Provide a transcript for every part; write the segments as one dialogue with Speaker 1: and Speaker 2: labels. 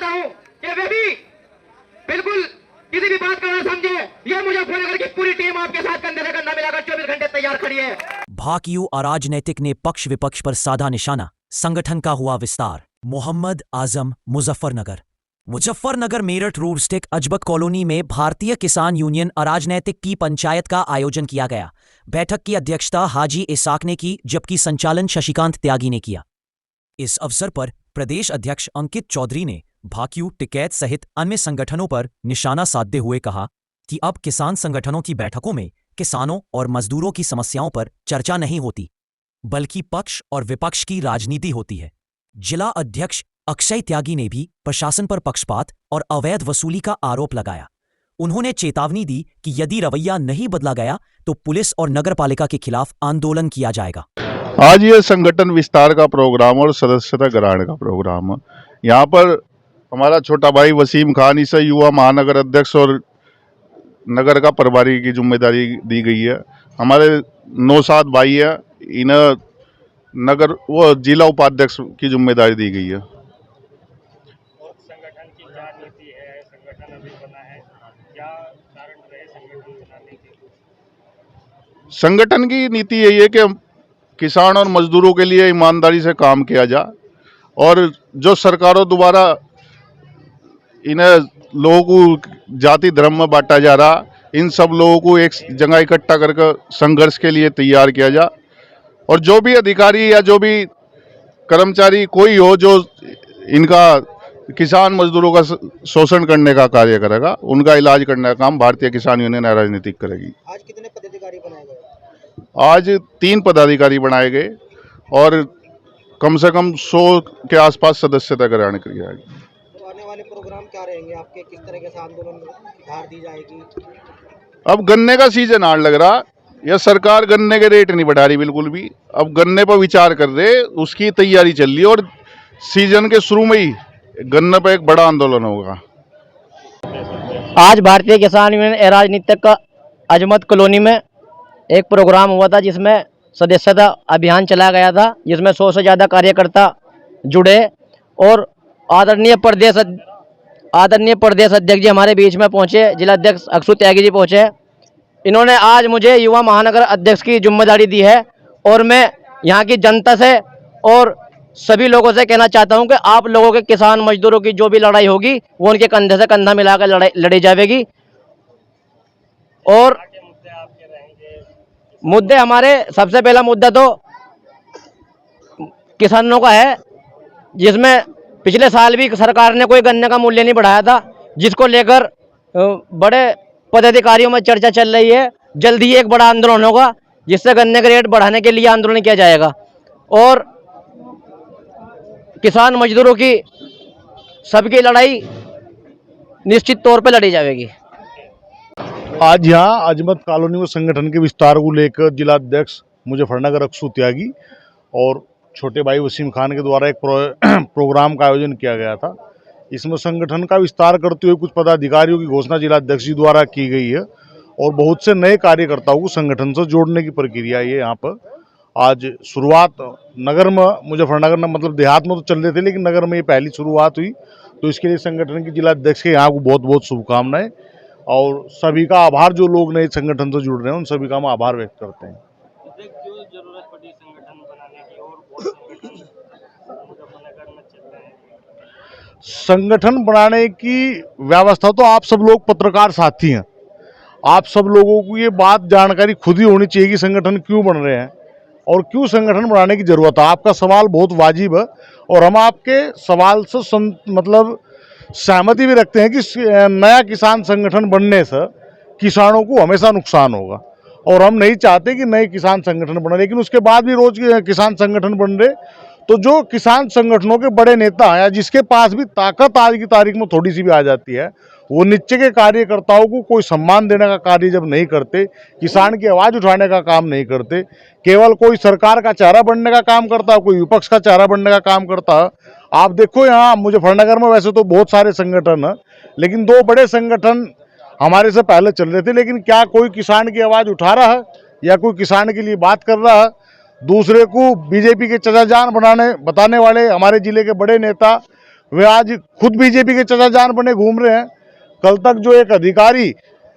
Speaker 1: चाहता हूं कि वे भी बिल्कुल किसी भी बात का ना समझे। ये मुजफ्फरनगर की पूरी टीम आपके साथ कंधे से कंधा मिलाकर 24 घंटे तैयार खड़ी है।
Speaker 2: भाकियू अराजनैतिक ने पक्ष विपक्ष पर साधा निशाना, संगठन का हुआ विस्तार। मोहम्मद आजम, मुजफ्फरनगर मेरठ रोड स्थित अजबक कॉलोनी में भारतीय किसान यूनियन अराजनैतिक की पंचायत का आयोजन किया गया। बैठक की अध्यक्षता हाजी इसाक ने की, जबकि संचालन शशिकांत त्यागी ने किया। इस अवसर पर प्रदेश अध्यक्ष अंकित चौधरी ने भाकियू, टिकैत सहित अन्य संगठनों पर निशाना साधते हुए कहा कि अब किसान संगठनों की बैठकों में किसानों और मजदूरों की समस्याओं पर चर्चा नहीं होती, बल्कि पक्ष और विपक्ष की राजनीति होती है। जिला अध्यक्ष अक्षय त्यागी ने भी प्रशासन पर पक्षपात और अवैध वसूली का आरोप लगाया। उन्होंने चेतावनी दी कि यदि रवैया नहीं बदला गया तो पुलिस और नगरपालिका के खिलाफ आंदोलन किया जाएगा।
Speaker 3: आज ये संगठन विस्तार का प्रोग्राम और सदस्यता ग्रहण का प्रोग्राम है। यहाँ पर हमारा छोटा भाई वसीम खान, इसे युवा महानगर अध्यक्ष और नगर का प्रभारी की जिम्मेदारी दी गई है। हमारे 9-7 भाई है, इन्हें नगर वो जिला उपाध्यक्ष की जिम्मेदारी दी गई है।
Speaker 4: और संगठन की क्या नीति है? संगठन अभी बना है, क्या कारण रहे संगठन बनाने के?
Speaker 3: संगठन की नीति यही है कि किसान और मजदूरों के लिए ईमानदारी से काम किया जाए, और जो सरकारों द्वारा इन्हें लोगों को जाति धर्म में बांटा जा रहा, इन सब लोगों को एक जगह इकट्ठा करके संघर्ष के लिए तैयार किया जाए। और जो भी अधिकारी या जो भी कर्मचारी कोई हो जो इनका किसान मजदूरों का शोषण करने का कार्य करेगा, उनका इलाज करने का काम भारतीय किसान यूनियन राजनीतिक करेगी।
Speaker 5: आज कितने पदाधिकारी बनाए गए?
Speaker 3: आज 3 पदाधिकारी बनाए गए और कम से कम 100 के आसपास सदस्यता ग्रहण की जाएगी।
Speaker 5: तो आने वाले प्रोग्राम क्या रहेंगे आपके? किस तरह से आंदोलन में धार दी जाएगी?
Speaker 3: अब गन्ने का सीजन आने लग रहा, यह सरकार गन्ने के रेट नहीं बढ़ा रही बिल्कुल भी। अब गन्ने पर विचार कर रहे, उसकी तैयारी चल रही है और सीजन के शुरू में ही गन्ने पर एक बड़ा आंदोलन होगा।
Speaker 6: आज भारतीय किसान यूनियन राजनीतिक का अजमत कॉलोनी में एक प्रोग्राम हुआ था, जिसमें सदस्यता अभियान चलाया गया था, जिसमें 100 से ज़्यादा कार्यकर्ता जुड़े और आदरणीय प्रदेश अध्यक्ष जी हमारे बीच में पहुंचे। जिला अध्यक्ष अक्षय त्यागी जी पहुंचे। इन्होंने आज मुझे युवा महानगर अध्यक्ष की जिम्मेदारी दी है, और मैं यहाँ की जनता से और सभी लोगों से कहना चाहता हूं कि आप लोगों के किसान मजदूरों की जो भी लड़ाई होगी वो उनके कंधे से कंधा मिलाकर लड़ी जाएगी। और मुद्दे हमारे, सबसे पहला मुद्दा तो किसानों का है, जिसमें पिछले साल भी सरकार ने कोई गन्ने का मूल्य नहीं बढ़ाया था, जिसको लेकर बड़े पदाधिकारियों में चर्चा चल रही है। जल्द ही एक बड़ा आंदोलन होगा, जिससे गन्ने के रेट बढ़ाने के लिए आंदोलन किया जाएगा और किसान मजदूरों की सबकी लड़ाई निश्चित तौर पर लड़ी जाएगी।
Speaker 7: आज यहाँ अजमत कॉलोनी में संगठन के विस्तार को लेकर जिला अध्यक्ष मुजफ्फरनगर अक्षय त्यागी और छोटे भाई वसीम खान के द्वारा एक प्रोग्राम का आयोजन किया गया था। इसमें संगठन का विस्तार करते हुए कुछ पदाधिकारियों की घोषणा जिला अध्यक्ष जी द्वारा की गई है और बहुत से नए कार्यकर्ताओं को संगठन से जोड़ने की प्रक्रिया ये यहाँ पर आज शुरुआत नगर में, मुजफ्फरनगर में मतलब देहात में तो चल रहे थे, लेकिन नगर में ये पहली शुरुआत हुई। तो इसके लिए संगठन के जिला अध्यक्ष के यहाँ को बहुत बहुत शुभकामनाएं और सभी का आभार। जो लोग नए संगठन से जुड़ रहे हैं उन सभी का हम आभार व्यक्त करते हैं।
Speaker 4: क्यों जरूरत पड़ी संगठन बनाने की और बहुत संगठन मुजफ्फरनगर में चल रहे हैं?
Speaker 7: संगठन बनाने की व्यवस्था तो आप सब लोग पत्रकार साथी हैं, आप सब लोगों को ये बात जानकारी खुद ही होनी चाहिए कि संगठन क्यों बन रहे हैं और क्यों संगठन बनाने की जरूरत है। आपका सवाल बहुत वाजिब है और हम आपके सवाल से मतलब सहमति भी रखते हैं कि नया किसान संगठन बनने से किसानों को हमेशा नुकसान होगा और हम नहीं चाहते कि नए किसान संगठन बने। लेकिन उसके बाद भी रोज किसान संगठन बन रहे, तो जो किसान संगठनों के बड़े नेता हैं, जिसके पास भी ताकत आज की तारीख में थोड़ी सी भी आ जाती है, वो नीचे के कार्यकर्ताओं को कोई सम्मान देने का कार्य जब नहीं करते, किसान की आवाज़ उठाने का काम नहीं करते, केवल कोई सरकार का चेहरा बनने का काम करता है, कोई विपक्ष का चेहरा बनने का काम करता है। आप देखो यहाँ मुजफ्फरनगर में वैसे तो बहुत सारे संगठन हैं, लेकिन 2 बड़े संगठन हमारे से पहले चल रहे थे, लेकिन क्या कोई किसान की आवाज़ उठा रहा है या कोई किसान के लिए बात कर रहा है? दूसरे को बीजेपी के चचा जान बताने वाले हमारे जिले के बड़े नेता वे आज खुद बीजेपी के चचा जान बने घूम रहे हैं। कल तक जो एक अधिकारी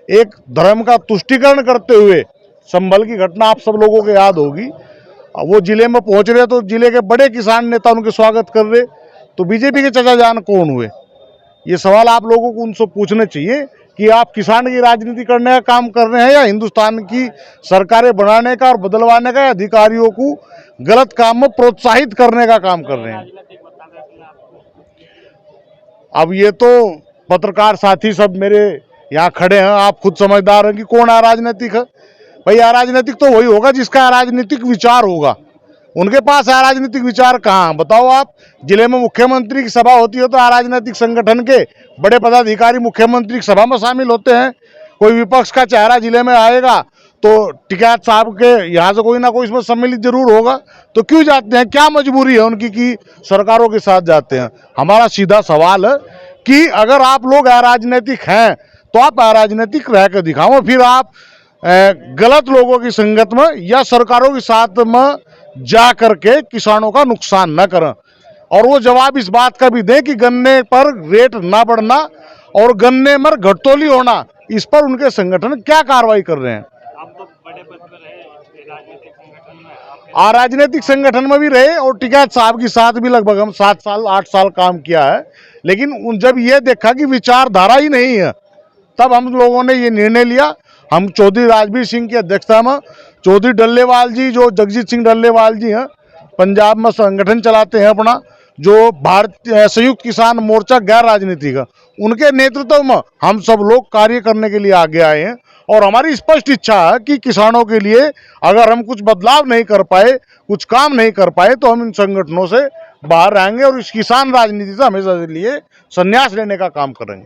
Speaker 7: एक धर्म का तुष्टीकरण करते हुए, संभल की घटना आप सब लोगों को याद होगी, वो जिले में पहुंच रहे तो जिले के बड़े किसान नेता उनके स्वागत कर रहे, तो बीजेपी के चचा जान कौन हुए? ये सवाल आप लोगों को उनसे पूछने चाहिए कि आप किसान की राजनीति करने का काम कर रहे हैं या हिंदुस्तान की सरकारें बनाने का और बदलवाने का, या अधिकारियों को गलत काम में प्रोत्साहित करने का काम कर रहे हैं। अब ये तो पत्रकार साथी सब मेरे यहाँ खड़े हैं, आप खुद समझदार हैं कि कौन अराजनीतिक है। भाई अराजनीतिक तो वही होगा जिसका अराजनीतिक विचार होगा। उनके पास अराजनीतिक विचार कहाँ? बताओ आप। जिले में मुख्यमंत्री की सभा होती है तो अराजनीतिक संगठन के बड़े पदाधिकारी मुख्यमंत्री की सभा में शामिल होते हैं। कोई विपक्ष का चेहरा जिले में आएगा तो टिकैत साहब के यहाँ से कोई ना कोई इसमें सम्मिलित जरूर होगा। तो क्यों जाते हैं? क्या मजबूरी है उनकी कि सरकारों के साथ जाते हैं? हमारा सीधा सवाल है कि अगर आप लोग अराजनीतिक हैं तो आप अराजनीतिक रह कर दिखाओ, फिर आप गलत लोगों की संगत में या सरकारों के साथ में जा करके किसानों का नुकसान न करें। और वो जवाब इस बात का भी दें कि गन्ने पर रेट ना बढ़ना और गन्ने में घटतोली होना, इस पर उनके संगठन क्या कार्रवाई कर रहे हैं।
Speaker 4: आप तो बड़े पद पर रहे राजनीतिक संगठन में,
Speaker 7: राजनीतिक संगठन में भी रहे और टिकैत साहब के साथ भी लगभग हम 7 साल 8 साल काम किया है। लेकिन जब ये देखा कि विचारधारा ही नहीं है, तब हम लोगों ने ये निर्णय लिया। हम चौधरी राजवीर सिंह की अध्यक्षता में चौधरी डल्लेवाल जी, जो जगजीत सिंह डल्लेवाल जी हैं, पंजाब में संगठन चलाते हैं अपना, जो भारतीय संयुक्त किसान मोर्चा गैर राजनीतिक है, उनके नेतृत्व में हम सब लोग कार्य करने के लिए आगे आए हैं। और हमारी स्पष्ट इच्छा है कि किसानों के लिए अगर हम कुछ बदलाव नहीं कर पाए, कुछ काम नहीं कर पाए, तो हम इन संगठनों से बाहर आएंगे और इस किसान राजनीति से हमेशा के लिए संन्यास लेने का काम करेंगे।